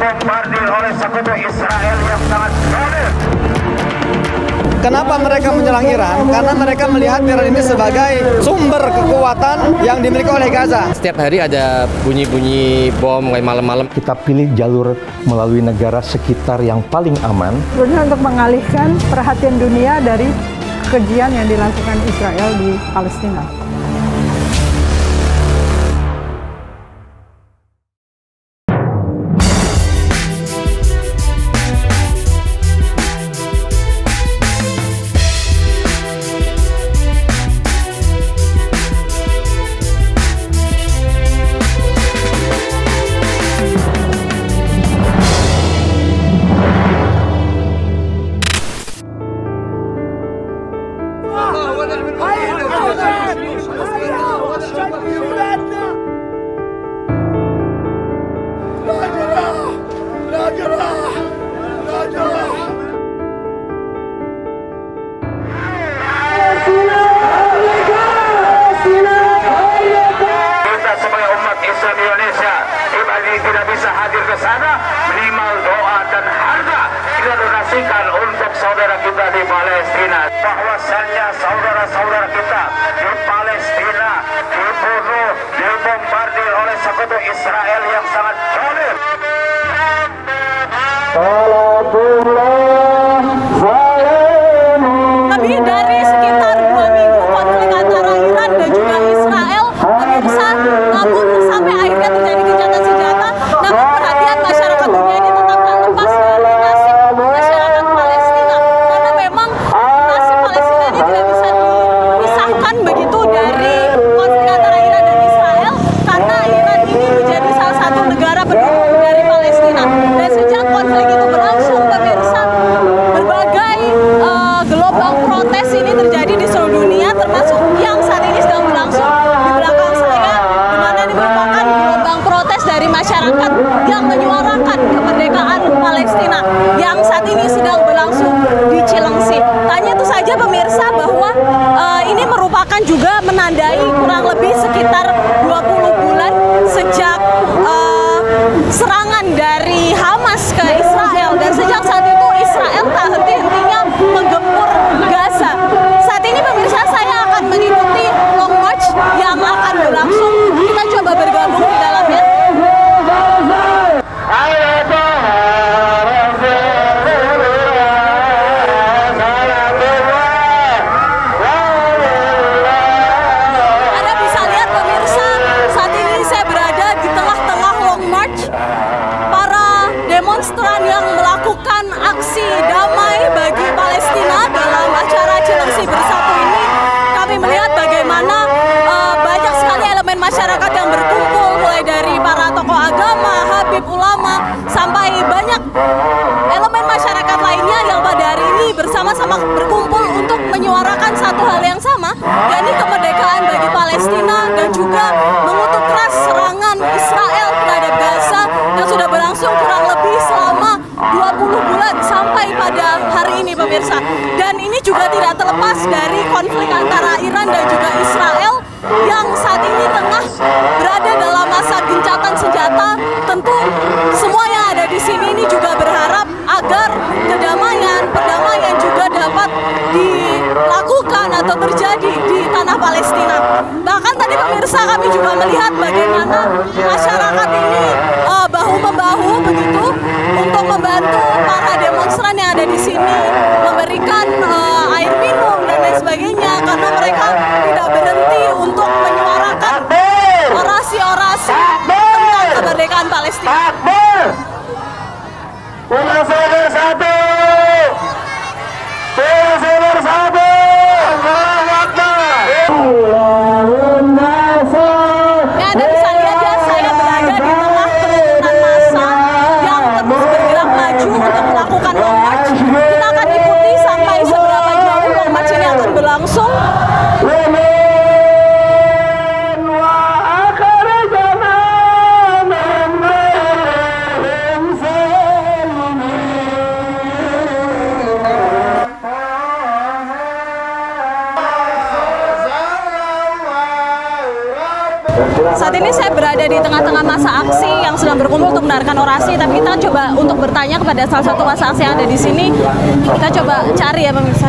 dibombardir oleh sekutu Israel yang sangat solid. Kenapa mereka menyerang Iran? Karena mereka melihat Iran ini sebagai sumber kekuatan yang dimiliki oleh Gaza. Setiap hari ada bunyi-bunyi bom kayak malam-malam. Kita pilih jalur melalui negara sekitar yang paling aman. Sebenarnya untuk mengalihkan perhatian dunia dari kekejian yang dilakukan Israel di Palestina. Kita sebagai umat Islam Indonesia tidak bisa hadir ke sana, minimal doa dan harga kita donasikan untuk saudara kita di Palestina. Bahwasannya saudara-saudara kita di Palestina dibunuh, dibombardir oleh sekutu Israel yang sangat zalim. Lebih dari sekitar 2 minggu konflik antara Iran dan juga Israel, pemirsa, namun sampai akhirnya terjadi gencatan senjata, namun perhatian masyarakat dunia ini tetap tak lepas dari nasib masyarakat Palestina, karena memang nasib Palestina ini tidak bisa dipisahkan begitu dari konflik antara Iran dan Israel, karena Iran ini menjadi salah satu negara pendukung dari Palestina. Dan sejak konflik itu berlangsung, pemirsa, berbagai gelombang protes ini terjadi di seluruh dunia, termasuk yang saat ini sedang berlangsung di belakang saya, di mana ini merupakan gelombang protes dari masyarakat yang menyuarakan kemerdekaan Palestina yang saat ini sedang berlangsung di Cilengsi. Tanya itu saja pemirsa bahwa ini merupakan juga menandai kurang lebih sekitar 20 bulan sejak serangan dari Hamas ke Israel, dan sejak saat itu Israel tak henti-hentinya menggempur Gaza. Saat ini pemirsa, saya akan mengikuti long march yang akan berlangsung. Kita coba bergabung di dalamnya. Anda bisa lihat pemirsa, saat ini saya berada di tengah-tengah long march. Para demonstran yang melakukan aksi damai bagi Palestina dalam acara Cilengsi Bersatu ini, kami melihat bagaimana banyak sekali elemen masyarakat yang berkumpul, mulai dari para tokoh agama, habib ulama, sampai banyak elemen masyarakat lainnya yang pada hari ini bersama-sama berkumpul untuk menyuarakan satu hal yang sama, yakni kemerdekaan bagi Palestina, dan juga mengutuk keras serangan Israel terhadap Gaza yang sudah berlangsung kurang lebih selama 20 bulan sampai pada hari ini pemirsa. Dan ini juga tidak terlepas dari konflik antara Iran dan juga Israel yang saat ini tengah berada dalam masa gencatan senjata. Tentu semua yang ada di sini ini juga berharap agar perdamaian juga dapat dilakukan atau terjadi di tanah Palestina. Bahkan tadi pemirsa, kami juga melihat bagaimana masyarakat ini bahu-membahu begitu untuk membantu para demonstran yang ada di sini, memberikan air minum dan lain sebagainya, karena mereka tidak berhenti untuk menyuarakan orasi-orasi tentang kemerdekaan Palestina. Ya, Anda bisa lihat ya, saya berada di tengah Saat ini saya berada di tengah-tengah masa aksi yang sedang berkumpul untuk mendengarkan orasi, tapi kita coba untuk bertanya kepada salah satu masa aksi yang ada di sini. Kita coba cari ya pemirsa.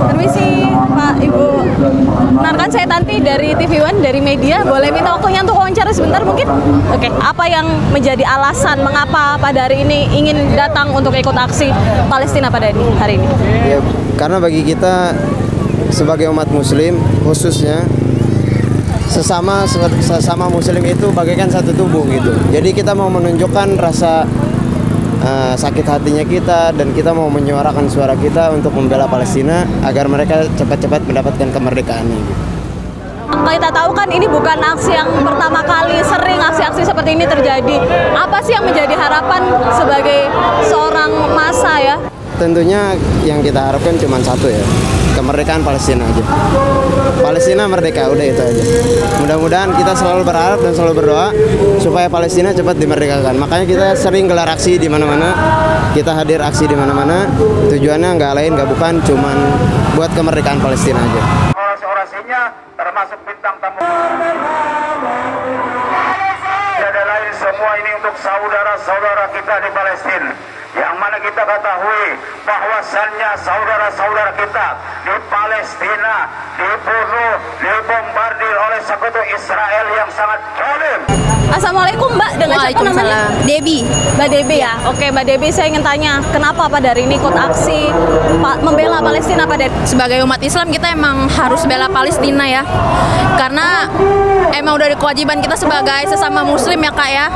Permisi Pak, Ibu. Benarkan saya Tanti dari TV One, dari media. Boleh minta waktunya untuk wawancara sebentar mungkin? Oke, apa yang menjadi alasan mengapa pada hari ini ingin datang untuk ikut aksi Palestina pada hari ini? Ya, karena bagi kita sebagai umat muslim khususnya sesama muslim itu bagaikan satu tubuh gitu. Jadi kita mau menunjukkan rasa sakit hatinya kita, dan kita mau menyuarakan suara kita untuk membela Palestina agar mereka cepat-cepat mendapatkan kemerdekaan ini. Kita tahu kan ini bukan aksi yang pertama kali, sering aksi-aksi seperti ini terjadi. Apa sih yang menjadi harapan sebagai seorang massa ya? Tentunya yang kita harapkan cuma satu ya, kemerdekaan Palestina aja. Palestina merdeka, udah itu aja. Mudah-mudahan kita selalu berharap dan selalu berdoa supaya Palestina cepat dimerdekakan. Makanya kita sering gelar aksi di mana-mana, kita hadir aksi di mana-mana. Tujuannya nggak lain nggak bukan cuman buat kemerdekaan Palestina aja. Orasi-orasinya termasuk bintang tamu. Tiada lain semua ini untuk saudara-saudara kita di Palestina, yang mana kita ketahui bahwasannya saudara-saudara kita di Palestina dibunuh, dibombardir oleh sekutu Israel yang sangat zalim. Assalamualaikum Mbak, dengan siapa namanya? Debbie. Mbak Debbie ya? Oke Mbak Debbie, saya ingin tanya, kenapa pada hari ini ikut aksi membela Palestina pada Sebagai umat Islam kita emang harus bela Palestina ya. Karena emang udah kewajiban kita sebagai sesama muslim ya Kak ya.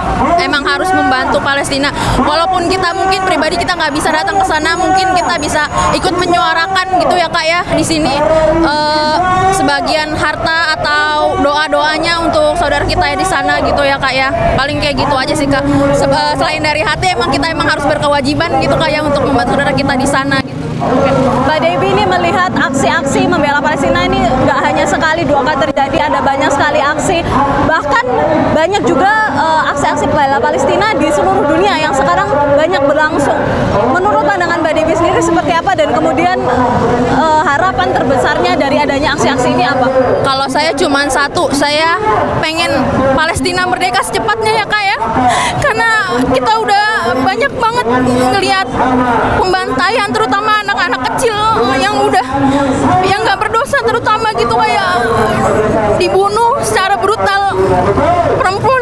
Emang harus membantu Palestina. Walaupun kita mungkin pribadi kita nggak bisa datang ke sana, mungkin kita bisa ikut menyuarakan gitu ya Kak ya. Di sini sebagian harta atau doa-doanya untuk saudara kita ya di sana gitu ya Kak ya. Paling kayak gitu aja sih Kak. Selain dari hati kita emang harus berkewajiban gitu Kak ya untuk membantu saudara kita di sana gitu. Mbak Debbie ini melihat aksi-aksi membela Palestina ini nggak hanya sekali dua kali terjadi, ada banyak sekali aksi, bahkan banyak juga aksi-aksi membela Palestina di seluruh dunia yang sekarang banyak berlangsung. Menurut pandangan Mbak Debbie sendiri seperti apa, dan kemudian harapan terbesarnya dari adanya aksi-aksi ini apa? Kalau saya cuma satu, saya pengen Palestina merdeka secepatnya ya Kak ya. Karena kita udah banyak banget ngelihat pembantaian, terutama anak-anak kecil yang nggak berdosa, terutama gitu kayak dibunuh secara brutal.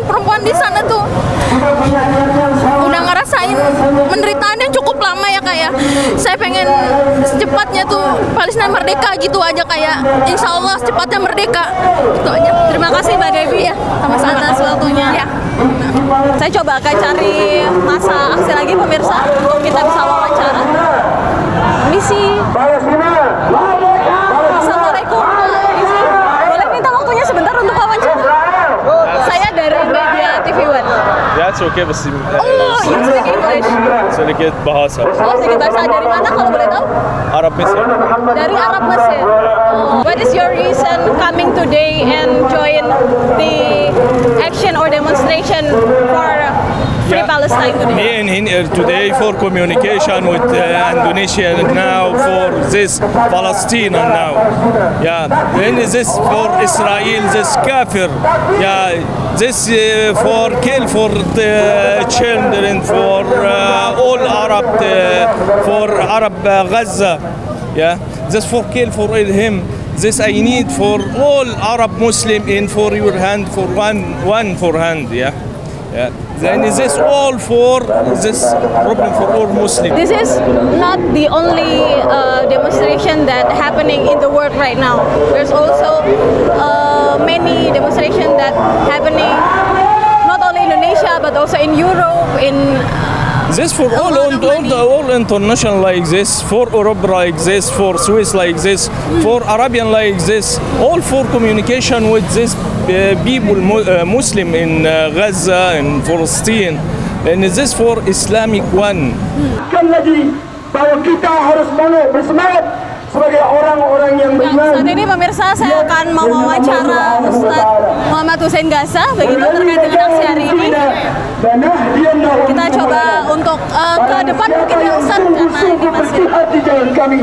Perempuan di sana tuh udah ngerasain penderitaan yang cukup lama ya Kak ya. Saya pengen secepatnya tuh Palestina merdeka gitu aja kayak, insya Allah secepatnya merdeka gitu aja. Terima kasih Mbak Debbie ya atas waktunya. Ya. Saya coba akan cari masa aksi lagi pemirsa untuk kita bisa wawancara. Misi. Assalamualaikum. Boleh minta waktunya sebentar untuk wawancara? Saya dari media TV One. Ya, it's okay, but Oh, you speak English. sedikit bahasa. Oh, sedikit bahasa. Dari mana kalau boleh tahu? Arab Mesir. Dari Arab Mesir. What is your reason coming today and join the action or demonstration for Free Palestine today? Me and him today for communication with Indonesia now for this Palestine now. Yeah, and this for Israel, this kafir. Yeah, this for kill for the children, for all Arab, for Arab Gaza. Yeah, this for kill for him. This I need for all Arab Muslim in for your hand, for one for hand. Yeah. Yeah. Then is this all for this problem for all Muslims? This is not the only demonstration that happening in the world right now. There's also many demonstrations that happening not only in Indonesia but also in Europe, in This for all international like this, for Europe like this, for Swiss like this, for Arabian like this, all for communication with this people Muslim in Gaza and Palestine, and this for Islamic one. Sekali lagi bahwa kita harus bersemangat sebagai orang-orang yang beriman. Saat ini pemirsa, saya akan mewawancara Ustadz Muhammad Hussein Gaza begitu terkait dengan aksi hari ini. Kita coba untuk ke depan mungkin ya Ustadz, karena ini masih hati jalan kami,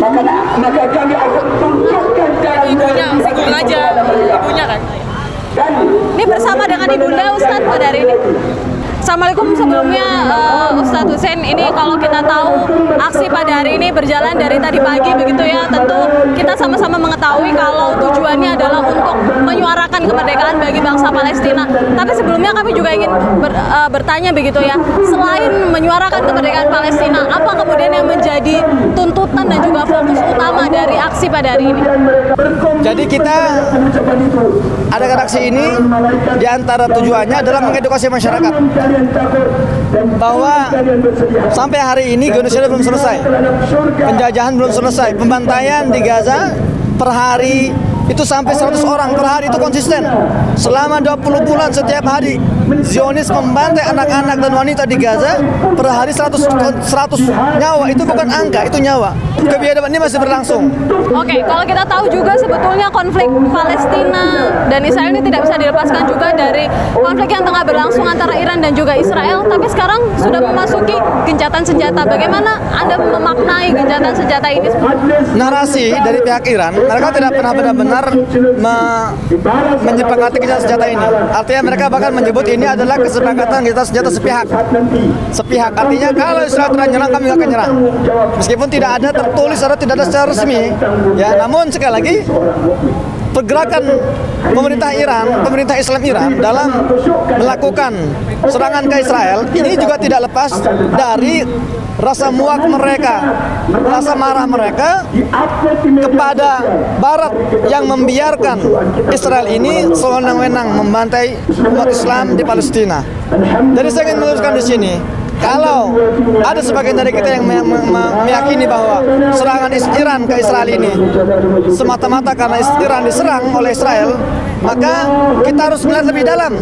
maka kami akan tunjukkan jalan ibunya, aja ibunya kan. Ini bersama dengan Ibunda Ustadz pada hari ini. Assalamualaikum, sebelumnya Ustadz Hussein, ini kalau kita tahu aksi pada hari ini berjalan dari tadi pagi begitu ya, tentu kita sama-sama mengetahui kalau tujuannya adalah untuk menyuarakan kemerdekaan bagi bangsa Palestina. Tapi sebelumnya kami juga ingin bertanya begitu ya, selain menyuarakan kemerdekaan Palestina, apa kemudian yang menjadi tuntutan dan juga fokus utama dari aksi pada hari ini? Jadi kita adakan aksi ini diantara tujuannya adalah mengedukasi masyarakat bahwa sampai hari ini genocida belum selesai, penjajahan belum selesai, pembantaian di Gaza per hari itu sampai 100 orang per hari, itu konsisten selama 20 bulan. Setiap hari Zionis membantai anak-anak dan wanita di Gaza per hari 100 nyawa. Itu bukan angka, itu nyawa. Kebiadaban ini masih berlangsung. Oke, kalau kita tahu juga sebetulnya konflik Palestina dan Israel ini tidak bisa dilepaskan juga dari konflik yang tengah berlangsung antara Iran dan juga Israel, tapi sekarang sudah memasuki gencatan senjata. Bagaimana Anda memaknai gencatan senjata ini? Narasi dari pihak Iran, mereka tidak pernah benar-benar menyepakati gencatan senjata ini. Artinya mereka bahkan menyebut ini adalah kesepakatan gencatan senjata sepihak. Sepihak artinya kalau Israel ternyerang, kami akan nyerang. Meskipun tidak ada tertulis atau tidak ada secara resmi, ya. Namun sekali lagi pergerakan pemerintah Iran, pemerintah Islam Iran dalam melakukan serangan ke Israel ini juga tidak lepas dari rasa muak mereka, rasa marah mereka kepada Barat yang membiarkan Israel ini sewenang-wenang membantai umat Islam di Palestina. Jadi saya ingin meluruskan di sini, kalau ada sebagian dari kita yang meyakini bahwa serangan Iran ke Israel ini semata-mata karena Iran diserang oleh Israel, maka kita harus melihat lebih dalam.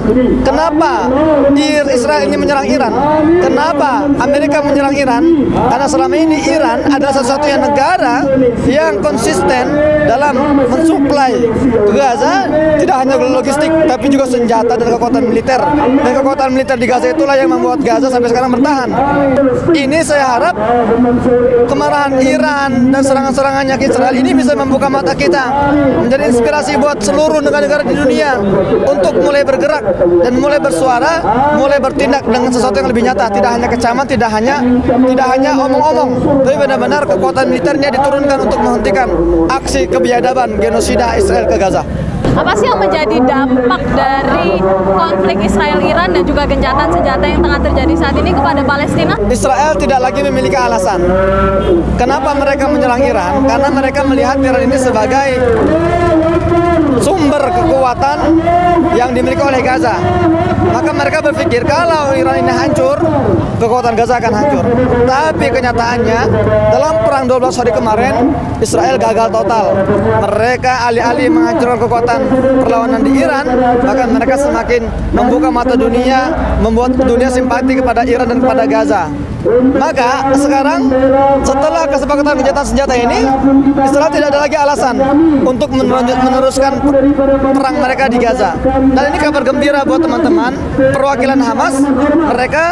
Kenapa Israel ini menyerang Iran? Kenapa Amerika menyerang Iran? Karena selama ini Iran adalah satu-satunya negara yang konsisten dalam mensuplai ke Gaza, tidak hanya logistik, tapi juga senjata dan kekuatan militer. Dan kekuatan militer di Gaza itulah yang membuat Gaza sampai sekarang bertahan. Ini saya harap kemarahan Iran dan serangan-serangannya ke Israel ini bisa membuka mata kita, menjadi inspirasi buat seluruh negara-negara di dunia untuk mulai bergerak dan mulai bersuara, mulai bertindak dengan sesuatu yang lebih nyata, tidak hanya kecaman, tidak hanya omong-omong, tapi benar-benar kekuatan militernya diturunkan untuk menghentikan aksi kebiadaban genosida Israel ke Gaza. Apa sih yang menjadi dampak dari konflik Israel-Iran dan juga gencatan senjata yang tengah terjadi saat ini kepada Palestina? Israel tidak lagi memiliki alasan kenapa mereka menyerang Iran, karena mereka melihat Iran ini sebagai sumber kekuatan yang dimiliki oleh Gaza. Maka mereka berpikir kalau Iran ini hancur, kekuatan Gaza akan hancur. Tapi kenyataannya dalam perang 12 hari kemarin, Israel gagal total. Mereka alih-alih menghancurkan kekuatan perlawanan di Iran, bahkan mereka semakin membuka mata dunia, membuat dunia simpati kepada Iran dan kepada Gaza. Maka sekarang setelah kesepakatan gencatan senjata ini, Israel tidak ada lagi alasan untuk meneruskan perang mereka di Gaza. Dan ini kabar gembira buat teman-teman perwakilan Hamas. Mereka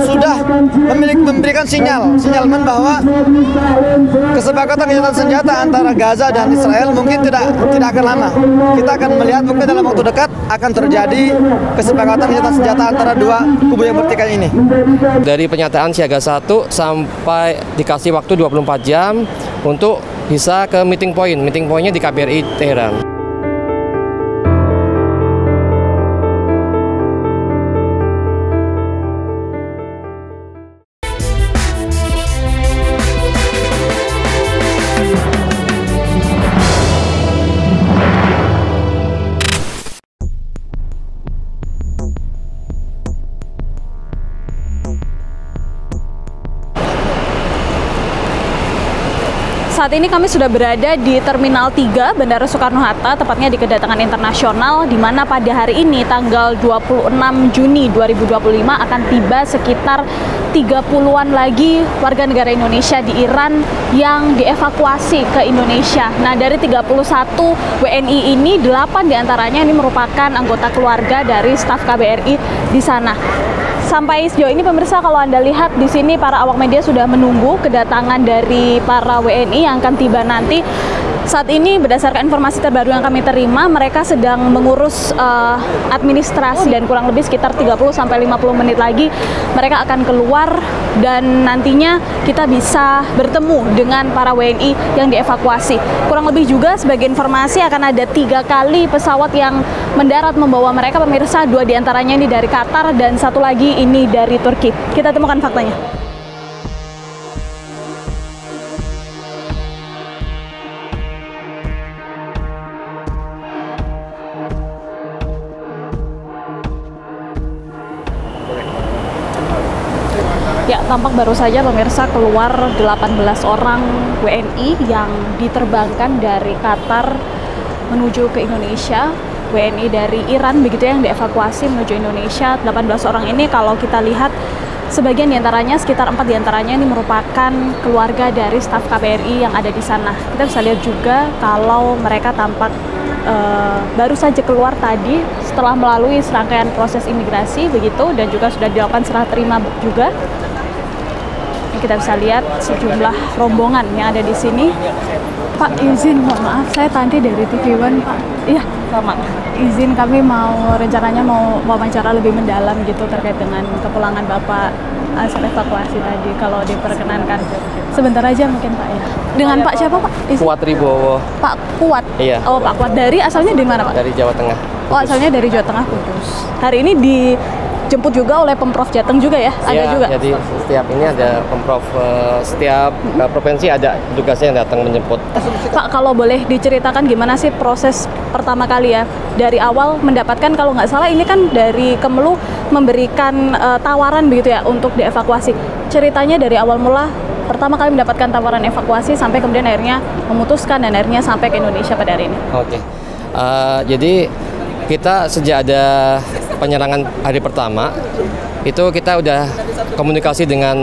sudah memberikan sinyalmen bahwa kesepakatan gencatan senjata antara Gaza dan Israel mungkin tidak akan lama. Kita akan melihat mungkin dalam waktu dekat akan terjadi kesepakatan gencatan senjata antara dua kubu yang bertikai ini. Dari pernyataan siaga 1 sampai dikasih waktu 24 jam untuk bisa ke meeting point. Meeting point-nya di KBRI Teheran. Saat ini kami sudah berada di Terminal 3 Bandara Soekarno-Hatta, tepatnya di kedatangan internasional, di mana pada hari ini tanggal 26 Juni 2025 akan tiba sekitar 30-an lagi warga negara Indonesia di Iran yang dievakuasi ke Indonesia. Nah, dari 31 WNI ini, 8 diantaranya ini merupakan anggota keluarga dari staf KBRI di sana. Sampai sejauh ini pemirsa, kalau Anda lihat di sini para awak media sudah menunggu kedatangan dari para WNI yang akan tiba nanti. Saat ini berdasarkan informasi terbaru yang kami terima, mereka sedang mengurus administrasi dan kurang lebih sekitar 30-50 menit lagi mereka akan keluar dan nantinya kita bisa bertemu dengan para WNI yang dievakuasi. Kurang lebih juga sebagai informasi akan ada 3 kali pesawat yang mendarat membawa mereka, pemirsa. 2 diantaranya ini dari Qatar dan 1 lagi ini dari Turki. Kita temukan faktanya. Ya, tampak baru saja pemirsa keluar 18 orang WNI yang diterbangkan dari Qatar menuju ke Indonesia. WNI dari Iran begitu yang dievakuasi menuju Indonesia. 18 orang ini kalau kita lihat sebagian diantaranya, sekitar 4 diantaranya ini merupakan keluarga dari staf KBRI yang ada di sana. Kita bisa lihat juga kalau mereka tampak baru saja keluar tadi setelah melalui serangkaian proses imigrasi begitu, dan juga sudah dilakukan serah terima juga. Kita bisa lihat sejumlah rombongan yang ada di sini. Pak, izin, mohon maaf, saya Tanti dari TV One, Pak. Iya, selamat. Izin, kami rencananya mau wawancara lebih mendalam gitu terkait dengan kepulangan Bapak hasil evakuasi tadi, kalau diperkenankan. Sebentar aja mungkin, Pak, ya. Dengan Pak siapa, Pak? Izin. Kuat Ribowo. Pak Kuat? Iya. Oh, Pak Kuat. Dari asalnya dari mana, Pak? Dari Jawa Tengah. Kudus. Oh, asalnya dari Jawa Tengah, Kudus. Hari ini dijemput juga oleh Pemprov Jateng juga ya? Ada juga? Jadi setiap ini ada Pemprov, setiap provinsi ada tugasnya yang datang menjemput. Pak, kalau boleh diceritakan gimana sih proses pertama kali ya? Dari awal mendapatkan, kalau nggak salah ini kan dari Kemlu memberikan tawaran begitu ya untuk dievakuasi. Ceritanya dari awal mula, pertama kali mendapatkan tawaran evakuasi sampai kemudian akhirnya memutuskan dan akhirnya sampai ke Indonesia pada hari ini. Oke. Jadi kita sejak ada penyerangan hari pertama itu kita udah komunikasi dengan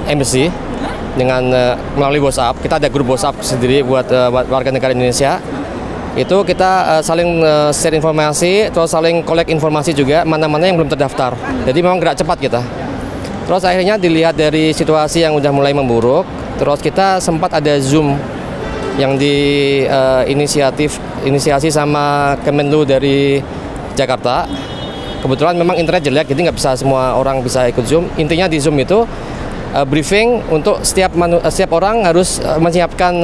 embassy dengan melalui WhatsApp. Kita ada grup WhatsApp sendiri buat warga negara Indonesia. Itu kita saling share informasi, terus saling collect informasi juga mana-mana yang belum terdaftar. Jadi memang gerak cepat kita. Terus akhirnya dilihat dari situasi yang udah mulai memburuk, terus kita sempat ada Zoom yang inisiasi sama Kemenlu dari Jakarta. Kebetulan memang internet jelek, jadi nggak bisa semua orang bisa ikut Zoom. Intinya di Zoom itu briefing untuk setiap orang harus menyiapkan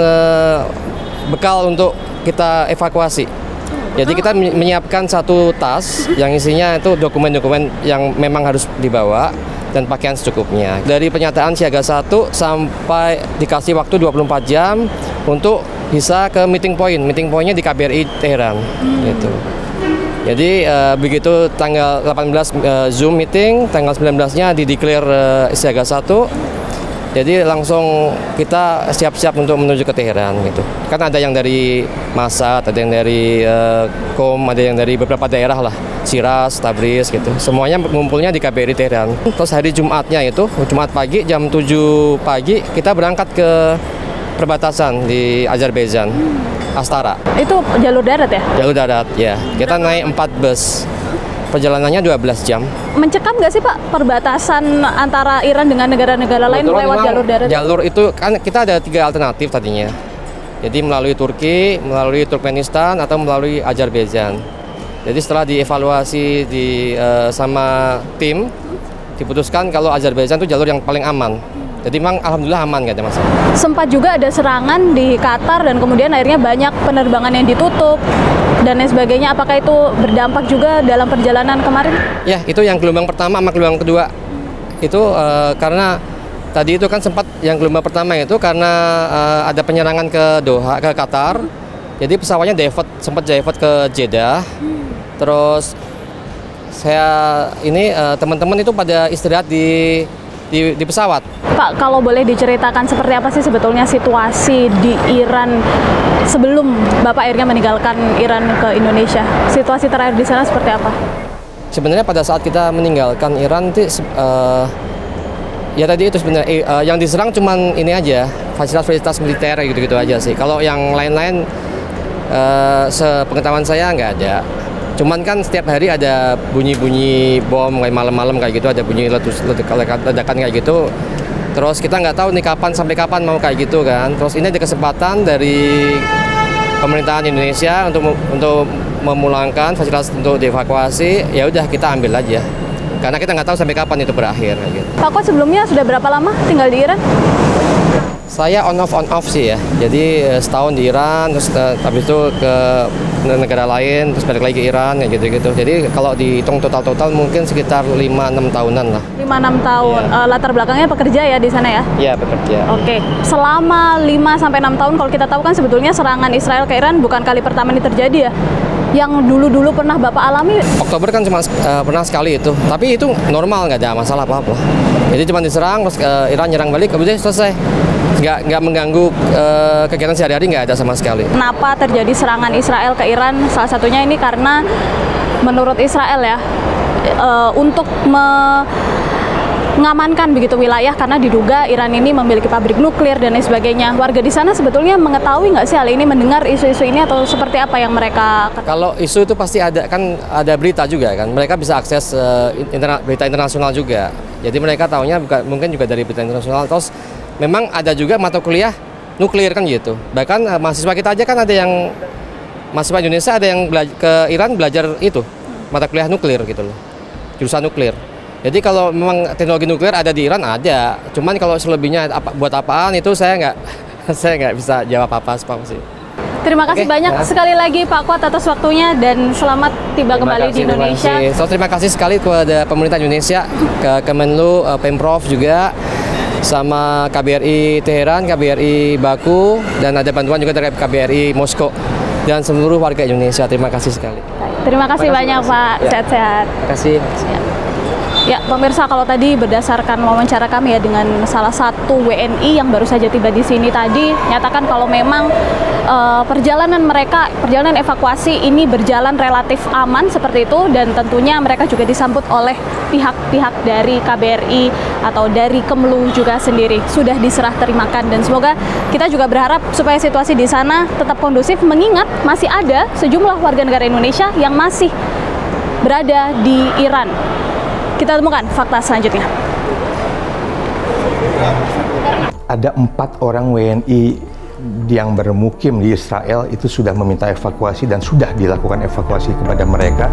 bekal untuk kita evakuasi. Jadi kita menyiapkan satu tas yang isinya itu dokumen-dokumen yang memang harus dibawa dan pakaian secukupnya. Dari penyataan siaga 1 sampai dikasih waktu 24 jam untuk bisa ke meeting point. Meeting point-nya di KBRI Teheran gitu. Jadi begitu tanggal 18 Zoom meeting, tanggal 19-nya di-declare siaga 1. Jadi langsung kita siap-siap untuk menuju ke Teheran gitu. Kan ada yang dari Masad, ada yang dari Qom, ada yang dari beberapa daerah lah, Shiraz, Tabriz gitu. Semuanya ngumpulnya di KBRI Teheran. Terus hari Jumatnya itu, Jumat pagi jam 7 pagi kita berangkat ke perbatasan di Azerbaijan, Astara. Itu jalur darat ya? Jalur darat, ya. Kita naik 4 bus. Perjalanannya 12 jam. Mencekam nggak sih Pak perbatasan antara Iran dengan negara-negara lain lewat jalur darat? Jalur itu kan kita ada 3 alternatif tadinya. Jadi melalui Turki, melalui Turkmenistan, atau melalui Azerbaijan. Jadi setelah dievaluasi sama tim, diputuskan kalau Azerbaijan itu jalur yang paling aman. Jadi memang alhamdulillah aman, nggak ada masalah. Sempat juga ada serangan di Qatar dan kemudian akhirnya banyak penerbangan yang ditutup dan lain sebagainya. Apakah itu berdampak juga dalam perjalanan kemarin? Ya, itu yang gelombang pertama sama gelombang kedua. Itu karena tadi itu kan sempat yang gelombang pertama itu karena ada penyerangan ke Doha, ke Qatar. Jadi pesawatnya sempat divert ke Jeddah. Terus teman-teman itu pada istirahat di pesawat. Pak, kalau boleh diceritakan seperti apa sih sebetulnya situasi di Iran sebelum Bapak akhirnya meninggalkan Iran ke Indonesia? Situasi terakhir di sana seperti apa? Sebenarnya pada saat kita meninggalkan Iran itu ya tadi itu sebenarnya yang diserang cuman ini aja, fasilitas-fasilitas militer gitu-gitu aja sih. Kalau yang lain-lain sepengetahuan saya nggak ada. Cuman kan setiap hari ada bunyi-bunyi bom kayak malam-malam kayak gitu, ada bunyi ledakan kayak gitu. Terus kita nggak tahu nih sampai kapan mau kayak gitu kan. Terus ini ada kesempatan dari pemerintahan Indonesia untuk memulangkan fasilitas untuk dievakuasi, ya udah kita ambil aja. Karena kita nggak tahu sampai kapan itu berakhir. Gitu. Pak Kot sebelumnya sudah berapa lama tinggal di Iran? Saya on off sih ya. Jadi setahun di Iran, terus habis itu ke negara lain, terus balik lagi ke Iran, kayak gitu-gitu. Jadi kalau dihitung total mungkin sekitar 5-6 tahunan lah. 5-6 tahun. Ya. Latar belakangnya pekerja ya di sana ya? Iya, pekerja. Oke. Selama 5-6 tahun, kalau kita tahu kan sebetulnya serangan Israel ke Iran bukan kali pertama ini terjadi ya? Yang dulu-dulu pernah Bapak alami? Oktober kan cuma pernah sekali itu. Tapi itu normal, nggak ada masalah apa-apa. Jadi cuma diserang, terus Iran nyerang balik, kemudian selesai. Nggak mengganggu kegiatan sehari-hari, nggak ada sama sekali. Kenapa terjadi serangan Israel ke Iran? Salah satunya ini karena menurut Israel ya, untuk mengamankan begitu wilayah karena diduga Iran ini memiliki pabrik nuklir dan lain sebagainya. Warga di sana sebetulnya mengetahui nggak sih hal ini, mendengar isu-isu ini atau seperti apa yang mereka? Kalau isu itu pasti ada, kan ada berita juga kan. Mereka bisa akses berita internasional juga. Jadi mereka tahunya mungkin juga dari berita internasional. Terus memang ada juga mata kuliah nuklir kan gitu. Bahkan mahasiswa kita aja kan ada yang mahasiswa Indonesia ada yang ke Iran belajar itu mata kuliah nuklir gitu loh, jurusan nuklir. Jadi kalau memang teknologi nuklir ada di Iran ada, cuman kalau selebihnya buat apaan itu saya nggak bisa jawab apa sih. Terima kasih banyak sekali lagi Pak Kot atas waktunya dan selamat tiba kembali di Indonesia. Terima kasih sekali kepada pemerintah Indonesia, ke Kemenlu, Pemprov juga, sama KBRI Teheran, KBRI Baku, dan ada bantuan juga dari KBRI Moskow dan seluruh warga Indonesia. Terima kasih sekali. Terima kasih banyak Pak. Sehat-sehat. Terima kasih. Ya, pemirsa, kalau tadi berdasarkan wawancara kami ya dengan salah satu WNI yang baru saja tiba di sini tadi, nyatakan kalau memang perjalanan evakuasi ini berjalan relatif aman seperti itu, dan tentunya mereka juga disambut oleh pihak-pihak dari KBRI atau dari Kemlu juga sendiri sudah diserah terimakan, dan semoga kita juga berharap supaya situasi di sana tetap kondusif, mengingat masih ada sejumlah warga negara Indonesia yang masih berada di Iran. Kita temukan fakta selanjutnya. Ada 4 orang WNI yang bermukim di Israel itu sudah meminta evakuasi dan sudah dilakukan evakuasi kepada mereka.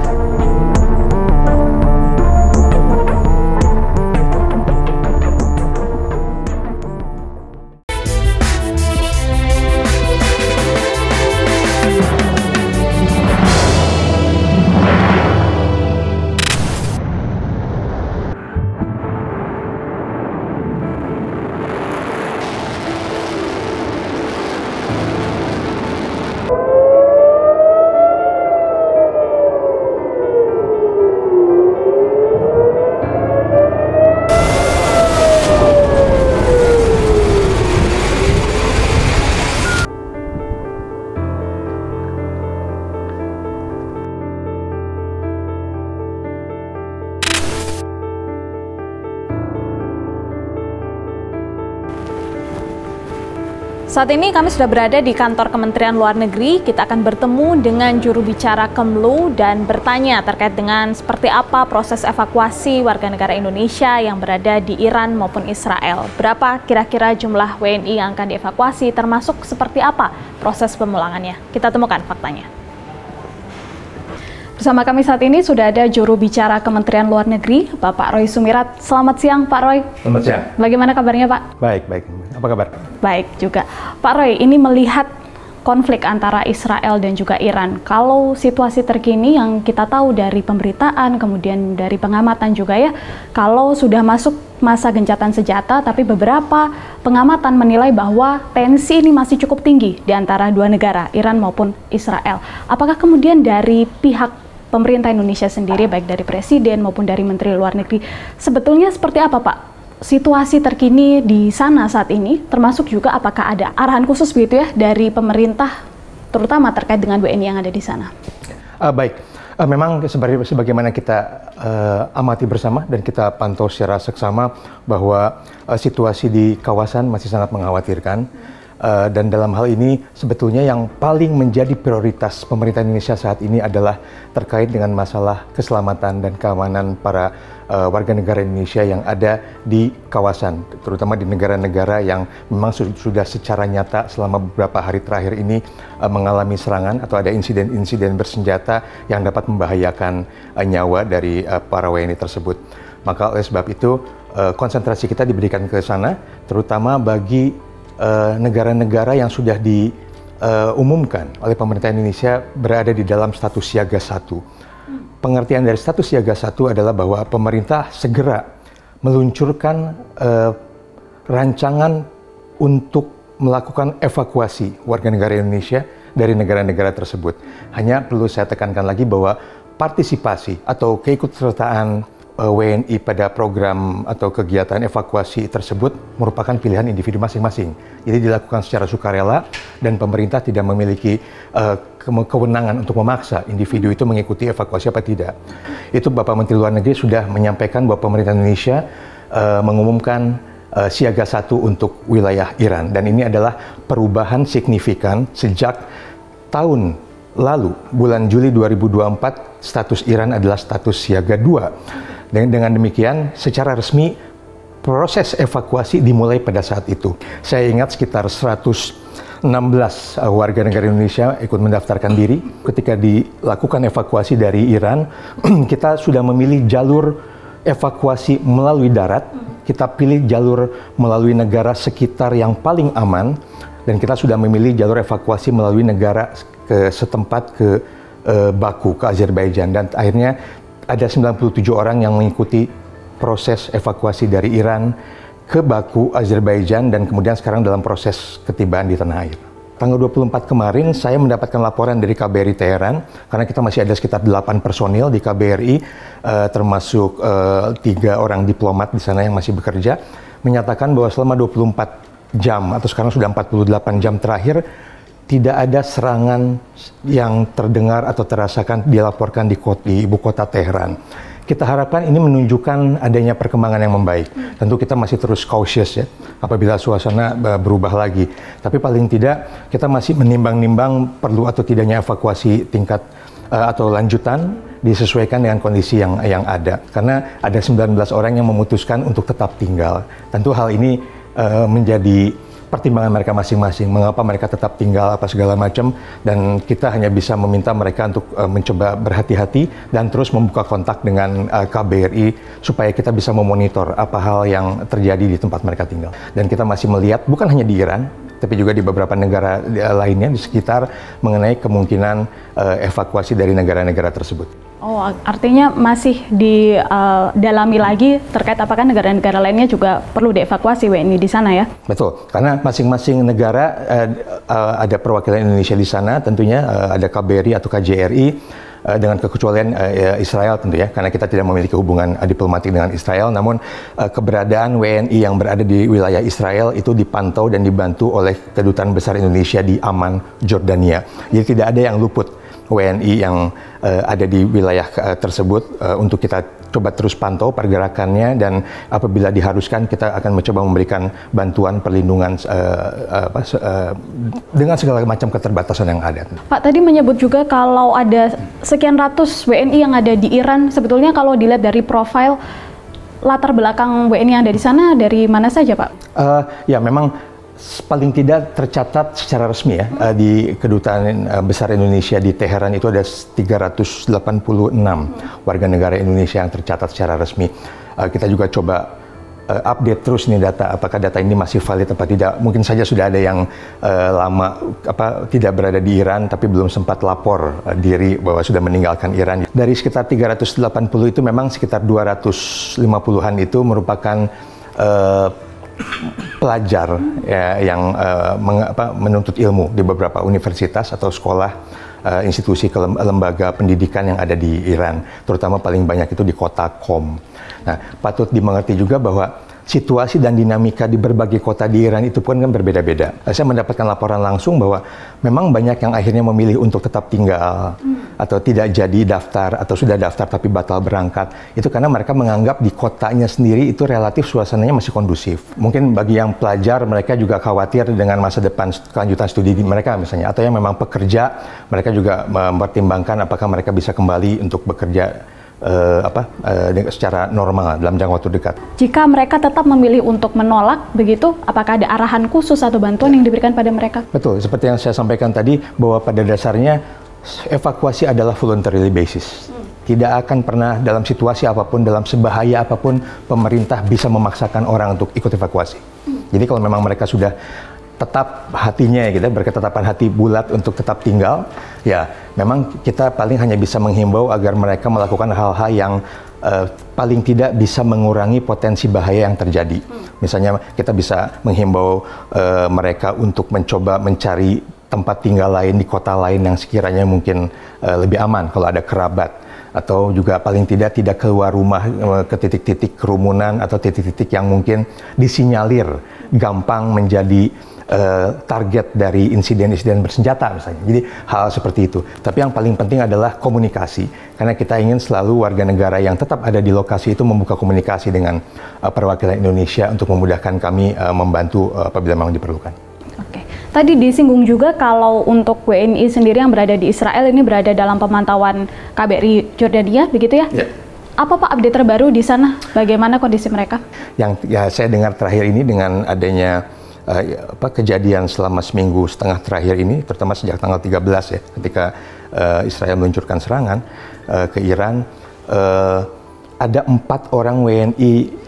Saat ini kami sudah berada di kantor Kementerian Luar Negeri. Kita akan bertemu dengan juru bicara Kemlu dan bertanya terkait dengan seperti apa proses evakuasi warga negara Indonesia yang berada di Iran maupun Israel. Berapa kira-kira jumlah WNI yang akan dievakuasi, termasuk seperti apa proses pemulangannya. Kita temukan faktanya. Bersama kami saat ini sudah ada juru bicara Kementerian Luar Negeri, Bapak Roy Sumirat. Selamat siang, Pak Roy. Selamat siang. Bagaimana kabarnya, Pak? Baik. Apa kabar? Baik juga. Pak Roy, ini melihat konflik antara Israel dan juga Iran. Kalau situasi terkini yang kita tahu dari pemberitaan, kemudian dari pengamatan juga ya, kalau sudah masuk masa gencatan senjata, tapi beberapa pengamatan menilai bahwa tensi ini masih cukup tinggi di antara dua negara, Iran maupun Israel. Apakah kemudian dari pihak pemerintah Indonesia sendiri, baik dari Presiden maupun dari Menteri Luar Negeri, sebetulnya seperti apa, Pak? Situasi terkini di sana saat ini, termasuk juga apakah ada arahan khusus begitu ya dari pemerintah, terutama terkait dengan WNI yang ada di sana? Baik, memang sebagaimana kita amati bersama dan kita pantau secara seksama bahwa situasi di kawasan masih sangat mengkhawatirkan. Dan dalam hal ini sebetulnya yang paling menjadi prioritas pemerintah Indonesia saat ini adalah terkait dengan masalah keselamatan dan keamanan para warga negara Indonesia yang ada di kawasan, terutama di negara-negara yang memang sudah secara nyata selama beberapa hari terakhir ini mengalami serangan atau ada insiden-insiden bersenjata yang dapat membahayakan nyawa dari para WNI tersebut. Maka oleh sebab itu konsentrasi kita diberikan ke sana, terutama bagi negara-negara yang sudah diumumkan oleh pemerintah Indonesia berada di dalam status siaga 1. Pengertian dari status siaga 1 adalah bahwa pemerintah segera meluncurkan rancangan untuk melakukan evakuasi warga negara Indonesia dari negara-negara tersebut. Hanya perlu saya tekankan lagi bahwa partisipasi atau keikutsertaan WNI pada program atau kegiatan evakuasi tersebut merupakan pilihan individu masing-masing. Jadi dilakukan secara sukarela dan pemerintah tidak memiliki kewenangan untuk memaksa individu itu mengikuti evakuasi apa tidak. Itu Bapak Menteri Luar Negeri sudah menyampaikan bahwa pemerintah Indonesia mengumumkan siaga 1 untuk wilayah Iran, dan ini adalah perubahan signifikan sejak tahun lalu, bulan Juli 2024, status Iran adalah status siaga 2. Dengan demikian, secara resmi proses evakuasi dimulai pada saat itu. Saya ingat sekitar 116 warga negara Indonesia ikut mendaftarkan diri. Ketika dilakukan evakuasi dari Iran, kita sudah memilih jalur evakuasi melalui darat. Kita pilih jalur melalui negara sekitar yang paling aman, dan kita sudah memilih jalur evakuasi melalui negara setempat ke Baku, ke Azerbaijan, dan akhirnya ada 97 orang yang mengikuti proses evakuasi dari Iran ke Baku, Azerbaijan, dan kemudian sekarang dalam proses ketibaan di tanah air. Tanggal 24 kemarin saya mendapatkan laporan dari KBRI Teheran, karena kita masih ada sekitar 8 personil di KBRI, termasuk 3 orang diplomat di sana yang masih bekerja, menyatakan bahwa selama 24 jam atau sekarang sudah 48 jam terakhir, tidak ada serangan yang terdengar atau terasakan dilaporkan di ibu kota Teheran. Kita harapkan ini menunjukkan adanya perkembangan yang membaik. Tentu kita masih terus cautious ya, apabila suasana berubah lagi. Tapi paling tidak kita masih menimbang-nimbang perlu atau tidaknya evakuasi tingkat atau lanjutan disesuaikan dengan kondisi yang ada. Karena ada 19 orang yang memutuskan untuk tetap tinggal. Tentu hal ini menjadi pertimbangan mereka masing-masing, mengapa mereka tetap tinggal apa segala macam, dan kita hanya bisa meminta mereka untuk mencoba berhati-hati dan terus membuka kontak dengan KBRI supaya kita bisa memonitor apa hal yang terjadi di tempat mereka tinggal. Dan kita masih melihat bukan hanya di Iran, tapi juga di beberapa negara lainnya di sekitar mengenai kemungkinan evakuasi dari negara-negara tersebut. Oh, artinya masih didalami lagi terkait apakah negara-negara lainnya juga perlu dievakuasi WNI di sana ya? Betul, karena masing-masing negara ada perwakilan Indonesia di sana, tentunya ada KBRI atau KJRI dengan kekecualian Israel tentu ya, karena kita tidak memiliki hubungan diplomatik dengan Israel, namun keberadaan WNI yang berada di wilayah Israel itu dipantau dan dibantu oleh Kedutaan Besar Indonesia di Amman, Jordania. Jadi tidak ada yang luput WNI yang ada di wilayah tersebut untuk kita coba terus pantau pergerakannya, dan apabila diharuskan kita akan mencoba memberikan bantuan perlindungan dengan segala macam keterbatasan yang ada. Pak tadi menyebut juga kalau ada sekian ratus WNI yang ada di Iran, sebetulnya kalau dilihat dari profil latar belakang WNI yang ada di sana dari mana saja Pak? Ya memang paling tidak tercatat secara resmi ya, di Kedutaan Besar Indonesia di Teheran itu ada 386 warga negara Indonesia yang tercatat secara resmi. Kita juga coba update terus nih data, apakah data ini masih valid apa tidak. Mungkin saja sudah ada yang lama tidak berada di Iran tapi belum sempat lapor diri bahwa sudah meninggalkan Iran. Dari sekitar 380 itu memang sekitar 250-an itu merupakan pelajar ya, yang menuntut ilmu di beberapa universitas atau sekolah, institusi lembaga pendidikan yang ada di Iran, terutama paling banyak itu di kota Qom. Nah, patut dimengerti juga bahwa situasi dan dinamika di berbagai kota di Iran itu pun kan berbeda-beda. Saya mendapatkan laporan langsung bahwa memang banyak yang akhirnya memilih untuk tetap tinggal atau tidak jadi daftar atau sudah daftar tapi batal berangkat. Itu karena mereka menganggap di kotanya sendiri itu relatif suasananya masih kondusif. Mungkin bagi yang pelajar mereka juga khawatir dengan masa depan kelanjutan studi mereka misalnya, atau yang memang pekerja mereka juga mempertimbangkan apakah mereka bisa kembali untuk bekerja secara normal dalam jangka waktu dekat. Jika mereka tetap memilih untuk menolak, begitu, apakah ada arahan khusus atau bantuan yang diberikan pada mereka? Betul, seperti yang saya sampaikan tadi, bahwa pada dasarnya evakuasi adalah voluntary basis. Tidak akan pernah dalam situasi apapun, dalam sebahaya apapun, pemerintah bisa memaksakan orang untuk ikut evakuasi. Jadi kalau memang mereka sudah tetap hatinya, gitu, berketetapan hati bulat untuk tetap tinggal, ya memang kita paling hanya bisa menghimbau agar mereka melakukan hal-hal yang paling tidak bisa mengurangi potensi bahaya yang terjadi. Misalnya kita bisa menghimbau mereka untuk mencoba mencari tempat tinggal lain di kota lain yang sekiranya mungkin lebih aman kalau ada kerabat, atau juga paling tidak keluar rumah ke titik-titik kerumunan atau titik-titik yang mungkin disinyalir gampang menjadi target dari insiden-insiden bersenjata misalnya. Jadi hal seperti itu. Tapi yang paling penting adalah komunikasi, karena kita ingin selalu warga negara yang tetap ada di lokasi itu membuka komunikasi dengan perwakilan Indonesia untuk memudahkan kami membantu apabila memang diperlukan. Oke. Tadi disinggung juga kalau untuk WNI sendiri yang berada di Israel ini berada dalam pemantauan KBRI Jordania, begitu ya? Ya. Apa Pak update terbaru di sana? Bagaimana kondisi mereka? Yang ya saya dengar terakhir ini dengan adanya kejadian selama seminggu setengah terakhir ini, terutama sejak tanggal 13 ya, ketika Israel meluncurkan serangan ke Iran, ada 4 orang WNI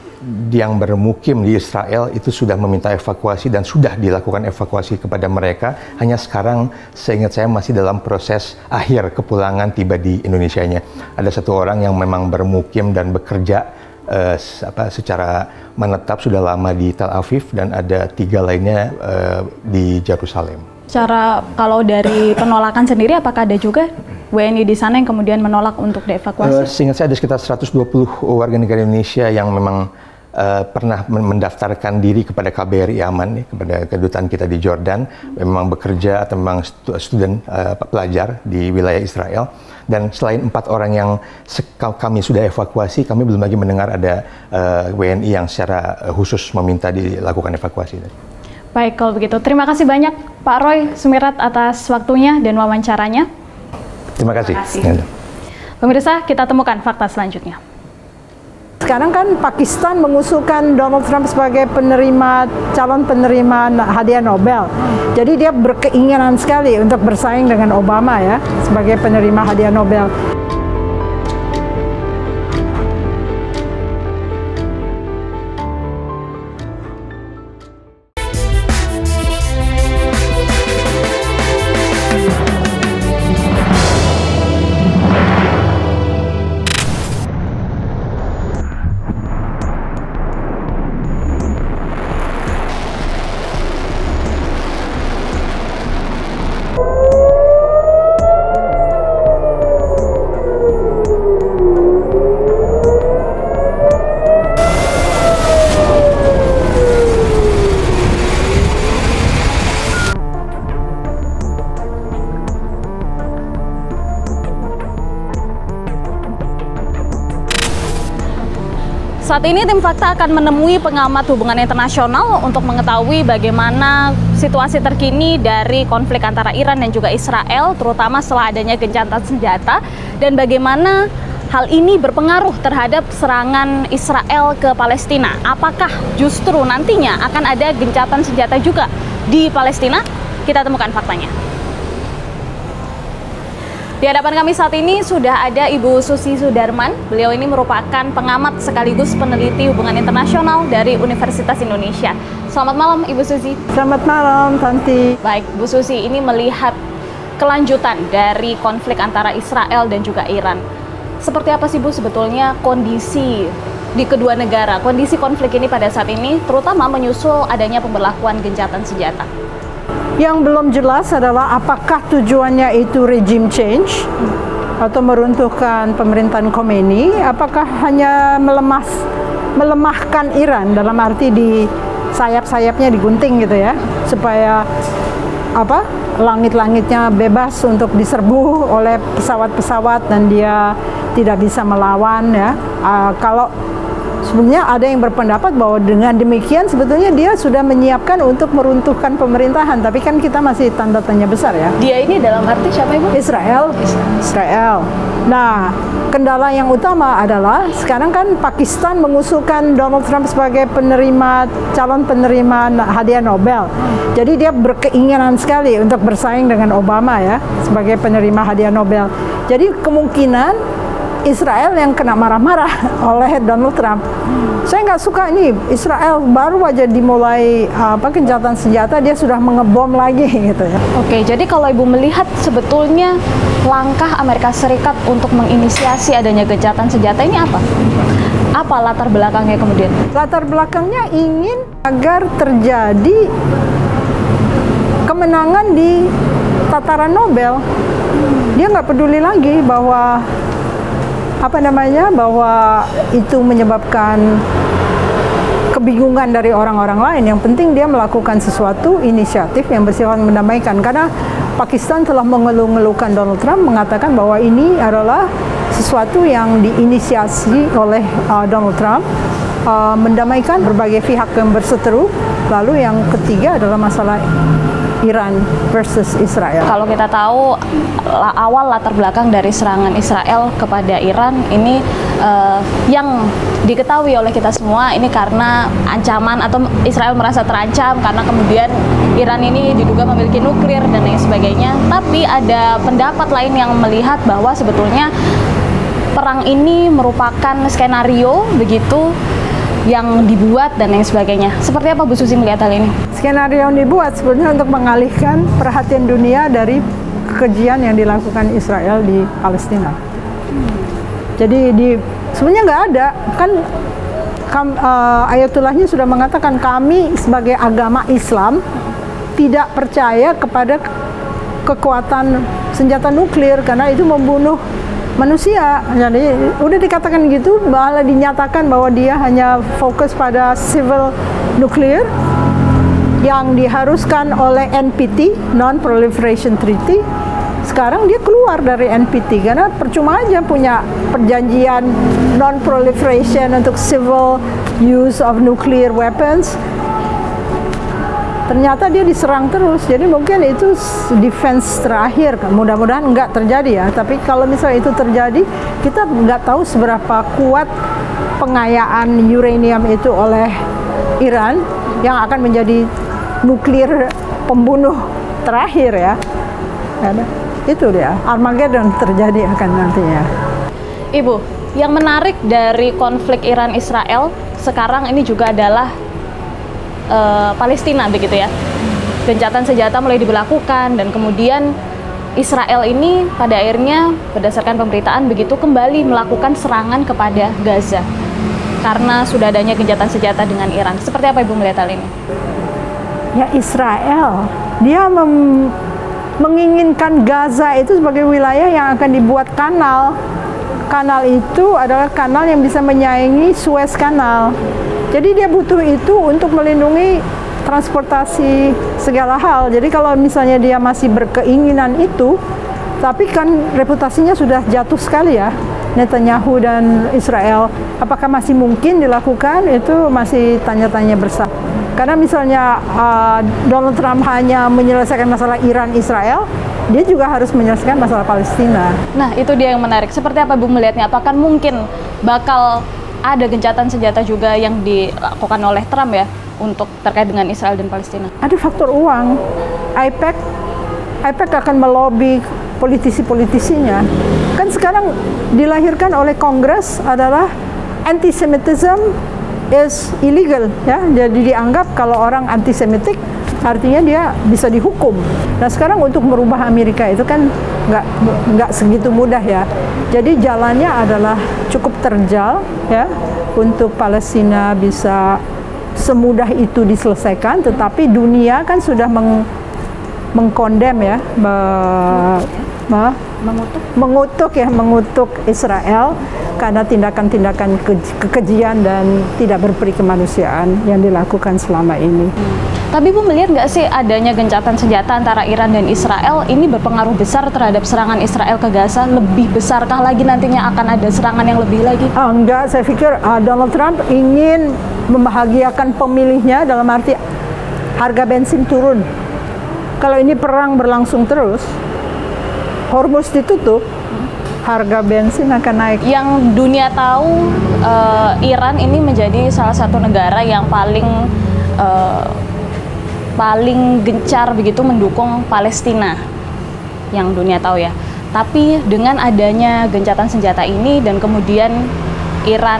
yang bermukim di Israel itu sudah meminta evakuasi dan sudah dilakukan evakuasi kepada mereka. Hanya sekarang seingat saya masih dalam proses akhir kepulangan tiba di Indonesianya. Ada 1 orang yang memang bermukim dan bekerja secara menetap sudah lama di Tel Aviv, dan ada 3 lainnya di Yerusalem. Cara kalau dari penolakan sendiri, apakah ada juga WNI di sana yang kemudian menolak untuk dievakuasi? Seingat saya ada sekitar 120 warga negara Indonesia yang memang pernah mendaftarkan diri kepada KBRI Aman, kepada kedutaan kita di Jordan, memang bekerja atau memang student pelajar di wilayah Israel. Dan selain 4 orang yang kami sudah evakuasi, kami belum lagi mendengar ada WNI yang secara khusus meminta dilakukan evakuasi. Baik, kalau begitu. Terima kasih banyak Pak Roy Sumirat atas waktunya dan wawancaranya. Terima kasih. Pemirsa, kita temukan fakta selanjutnya. Sekarang kan Pakistan mengusulkan Donald Trump sebagai calon penerima hadiah Nobel. Jadi dia berkeinginan sekali untuk bersaing dengan Obama ya sebagai penerima hadiah Nobel. Saat ini tim Fakta akan menemui pengamat hubungan internasional untuk mengetahui bagaimana situasi terkini dari konflik antara Iran dan juga Israel, terutama setelah adanya gencatan senjata, dan bagaimana hal ini berpengaruh terhadap serangan Israel ke Palestina. Apakah justru nantinya akan ada gencatan senjata juga di Palestina? Kita temukan faktanya. Di hadapan kami saat ini sudah ada Ibu Susi Sudarman. Beliau ini merupakan pengamat sekaligus peneliti hubungan internasional dari Universitas Indonesia. Selamat malam Ibu Susi. Selamat malam Tanti. Baik, Bu Susi, ini melihat kelanjutan dari konflik antara Israel dan juga Iran. Seperti apa sih Bu sebetulnya kondisi di kedua negara, kondisi konflik ini pada saat ini, terutama menyusul adanya pemberlakuan gencatan senjata? Yang belum jelas adalah apakah tujuannya itu regime change atau meruntuhkan pemerintahan Khomeini, apakah hanya melemahkan Iran, dalam arti di sayap-sayapnya digunting gitu ya, supaya langit-langitnya bebas untuk diserbu oleh pesawat-pesawat dan dia tidak bisa melawan ya. Kalau sebenarnya ada yang berpendapat bahwa dengan demikian sebetulnya dia sudah menyiapkan untuk meruntuhkan pemerintahan, tapi kan kita masih tanda tanya besar ya. Dia ini dalam arti siapa Ibu? Israel. Nah, kendala yang utama adalah sekarang kan Pakistan mengusulkan Donald Trump sebagai calon penerima hadiah Nobel. Jadi dia berkeinginan sekali untuk bersaing dengan Obama ya sebagai penerima hadiah Nobel. Jadi kemungkinan Israel yang kena marah-marah oleh Donald Trump. Saya nggak suka ini, Israel baru aja dimulai gencatan senjata, dia sudah mengebom lagi gitu ya. Oke, jadi kalau Ibu melihat sebetulnya langkah Amerika Serikat untuk menginisiasi adanya gencatan senjata ini apa? Apa latar belakangnya kemudian? Latar belakangnya ingin agar terjadi kemenangan di tataran Nobel. Dia nggak peduli lagi bahwa bahwa itu menyebabkan kebingungan dari orang-orang lain. Yang penting dia melakukan sesuatu inisiatif yang bersifat mendamaikan, karena Pakistan telah mengeluh-ngeluhkan Donald Trump, mengatakan bahwa ini adalah sesuatu yang diinisiasi oleh Donald Trump, mendamaikan berbagai pihak yang berseteru. Lalu yang ketiga adalah masalah Iran versus Israel. Kalau kita tahu awal latar belakang dari serangan Israel kepada Iran ini yang diketahui oleh kita semua ini karena ancaman atau Israel merasa terancam karena kemudian Iran ini diduga memiliki nuklir dan lain sebagainya. Tapi ada pendapat lain yang melihat bahwa sebetulnya perang ini merupakan skenario begitu yang dibuat dan lain sebagainya. Seperti apa Bu Susi melihat hal ini? Skenario yang dibuat sebenarnya untuk mengalihkan perhatian dunia dari kekejian yang dilakukan Israel di Palestina. Jadi sebenarnya nggak ada kan, Ayatullahnya sudah mengatakan kami sebagai agama Islam tidak percaya kepada kekuatan senjata nuklir karena itu membunuh manusia. Jadi udah dikatakan gitu, malah dinyatakan bahwa dia hanya fokus pada civil nuklir yang diharuskan oleh NPT, Non-Proliferation Treaty. Sekarang dia keluar dari NPT karena percuma aja punya perjanjian non-proliferation untuk civil use of nuclear weapons. Ternyata dia diserang terus, jadi mungkin itu defense terakhir. Mudah-mudahan nggak terjadi ya, tapi kalau misalnya itu terjadi, kita nggak tahu seberapa kuat pengayaan uranium itu oleh Iran yang akan menjadi nuklir pembunuh terakhir ya. Itu dia, Armageddon terjadi akan nantinya. Ibu, yang menarik dari konflik Iran-Israel sekarang ini juga adalah Palestina begitu ya. Gencatan senjata mulai diberlakukan dan kemudian Israel ini pada akhirnya berdasarkan pemberitaan begitu kembali melakukan serangan kepada Gaza karena sudah adanya gencatan senjata dengan Iran. Seperti apa Ibu melihat hal ini? Ya, Israel dia menginginkan Gaza itu sebagai wilayah yang akan dibuat kanal. Kanal itu adalah kanal yang bisa menyaingi Suez Canal. Jadi dia butuh itu untuk melindungi transportasi segala hal. Jadi kalau misalnya dia masih berkeinginan itu, tapi kan reputasinya sudah jatuh sekali ya, Netanyahu dan Israel. Apakah masih mungkin dilakukan? Itu masih tanya-tanya besar. Karena misalnya Donald Trump hanya menyelesaikan masalah Iran-Israel, dia juga harus menyelesaikan masalah Palestina. Nah, itu dia yang menarik. Seperti apa Bu melihatnya? Apakah mungkin bakal ada gencatan senjata juga yang dilakukan oleh Trump ya untuk terkait dengan Israel dan Palestina? Ada faktor uang. AIPAC akan melobi politisi-politisinya. Kan sekarang dilahirkan oleh Kongres adalah anti-Semitism is illegal ya. Jadi dianggap kalau orang antisemitik artinya dia bisa dihukum. Nah sekarang untuk merubah Amerika itu kan nggak segitu mudah ya. Jadi jalannya adalah cukup terjal ya untuk Palestina bisa semudah itu diselesaikan. Tetapi dunia kan sudah mengkondem ya mengutuk Israel karena tindakan-tindakan kekejian dan tidak berperi kemanusiaan yang dilakukan selama ini. Tapi Bu melihat nggak sih adanya gencatan senjata antara Iran dan Israel ini berpengaruh besar terhadap serangan Israel ke Gaza? Lebih besarkah lagi nantinya akan ada serangan yang lebih lagi? Enggak, saya pikir Donald Trump ingin membahagiakan pemilihnya dalam arti harga bensin turun. Kalau ini perang berlangsung terus, Hormuz ditutup, harga bensin akan naik. Yang dunia tahu Iran ini menjadi salah satu negara yang paling gencar begitu mendukung Palestina, yang dunia tahu ya. Tapi dengan adanya gencatan senjata ini dan kemudian Iran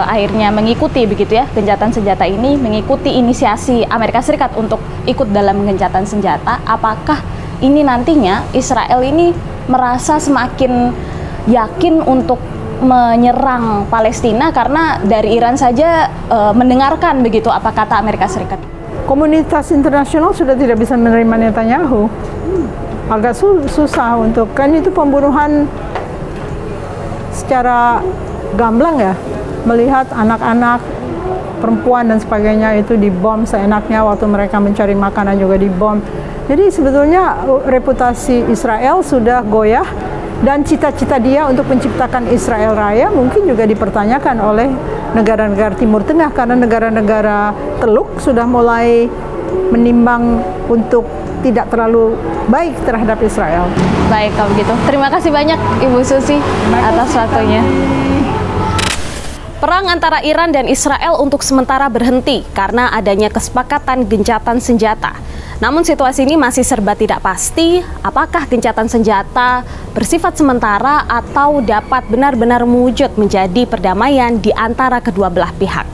akhirnya mengikuti begitu ya, gencatan senjata ini mengikuti inisiasi Amerika Serikat untuk ikut dalam gencatan senjata, apakah ini nantinya Israel ini merasa semakin yakin untuk menyerang Palestina karena dari Iran saja mendengarkan begitu apa kata Amerika Serikat? Komunitas internasional sudah tidak bisa menerima Netanyahu. Agak susah untuk, kan itu pembunuhan secara gamblang ya, melihat anak-anak, perempuan dan sebagainya itu dibom seenaknya, waktu mereka mencari makanan juga dibom. Jadi sebetulnya reputasi Israel sudah goyah dan cita-cita dia untuk menciptakan Israel Raya mungkin juga dipertanyakan oleh negara-negara Timur Tengah karena negara-negara Teluk sudah mulai menimbang untuk tidak terlalu baik terhadap Israel. Baik kalau begitu. Terima kasih banyak Ibu Susi atas waktunya. Perang antara Iran dan Israel untuk sementara berhenti karena adanya kesepakatan gencatan senjata. Namun situasi ini masih serba tidak pasti, apakah gencatan senjata bersifat sementara atau dapat benar-benar mewujud menjadi perdamaian di antara kedua belah pihak.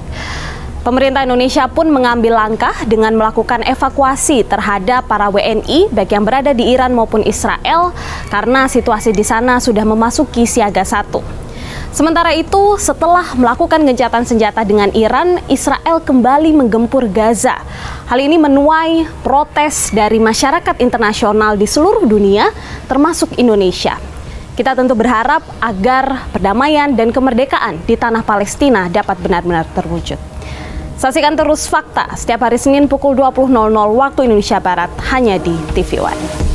Pemerintah Indonesia pun mengambil langkah dengan melakukan evakuasi terhadap para WNI baik yang berada di Iran maupun Israel karena situasi di sana sudah memasuki siaga 1. Sementara itu, setelah melakukan gencatan senjata dengan Iran, Israel kembali menggempur Gaza. Hal ini menuai protes dari masyarakat internasional di seluruh dunia, termasuk Indonesia. Kita tentu berharap agar perdamaian dan kemerdekaan di tanah Palestina dapat benar-benar terwujud. Saksikan terus Fakta setiap hari Senin pukul 20.00 waktu Indonesia Barat hanya di TV One.